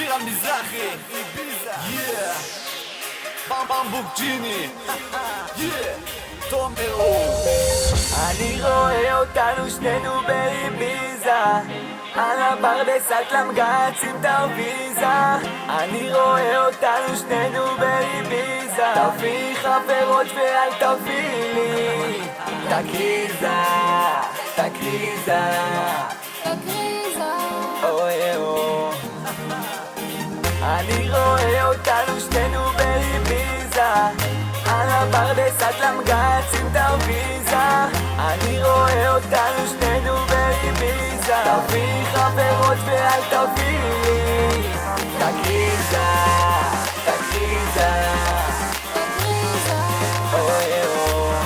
לירן מזרחי, במבוקג'יני, תומר אור. אני רואה אותנו שנינו באביזה, על הפרדסת למגץ עם תרוויזה. אני רואה אותנו שנינו באביזה, תביא חברות ואל תביא לי תקריזה, תקריזה, תקריזה, אוי אוי. אני רואה אותנו שנינו באביזה, על הפרדסת למגץ עם תרוויזה. אני רואה אותנו שנינו באביזה, תביא חברות ואל תביא לי תקריזה, תקריזה, תקריזה, אוי אוי.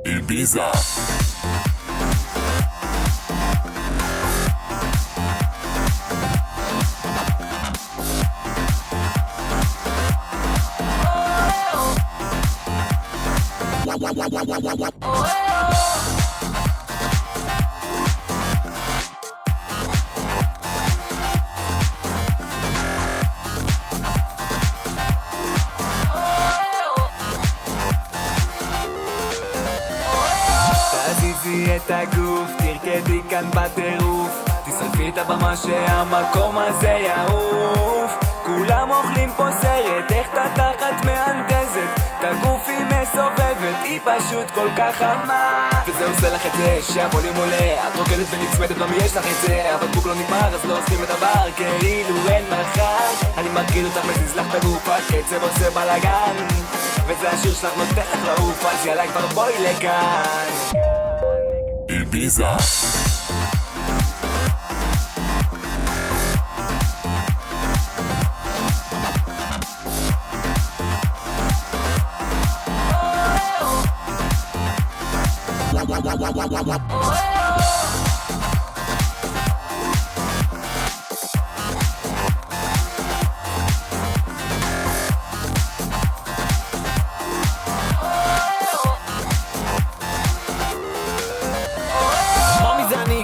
איביזה. תזיזי את הגוף, תרקדי כאן בטירוף, תשרפי את הבמה שהמקום הזה יעוף. כולם אוכלים פה סרט, איך תחת מהנדזת, את הגוף היא מסובבת, היא פשוט כל כך חמה. וזה עושה לך את זה שהווליום עולה, את רוקדת ונצמדת, לא מי יש לך את זה. הבקבוק לא נגמר אז לא עושים את הבר כאילו אין מחר. אני מרגיל אותך מזיז לך בגוף, הקצב עושה בלאגן, וזה השיר שלך נותן לך לעוף, אז יאללה כבר בואי לכאן. איביזה.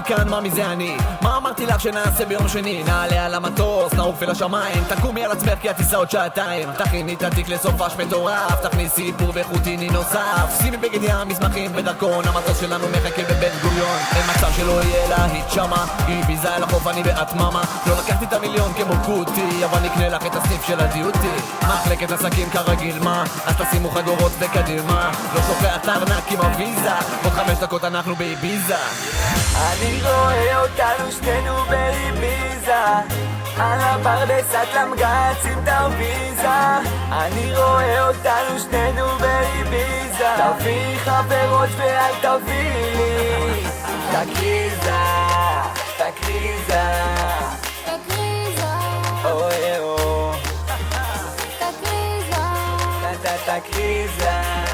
כאן, מה מזה אני? מה אמרתי לך שנעשה ביום שני? נעלה על המטוס, נעוף אל השמיים, תקומי על עצמך כי הטיסה עוד שעתיים. תכיני את התיק לסופש מטורף, תכניס סיפור וחוטיני נוסף. שימי בגד ים, מסמכים ודרכון, המטוס שלנו מחכה בבן גוריון. אין מצב שלא יהיה להיט שמה, היא ביזה אל החוף אני ואת ממה. לא לקחתי את המיליון כמו קוטי, אבל נקנה לך את הסניף של הדיוטי. מחלקת עסקים כרגיל מה? אז תשימו חגורות וקדימה, לא שוכח ארנק עם הוויזה, עוד 5 דקות אנחנו באביזה. אני רואה אותנו שנינו באביזה, על הפרדסת למגץ עם תרוויזה. אני רואה אותנו שנינו באביזה, תביא חברות ואל תביא לי תקריזה, תקריזה, תקריזה, אוי אוי, תקריזה, תקריזה.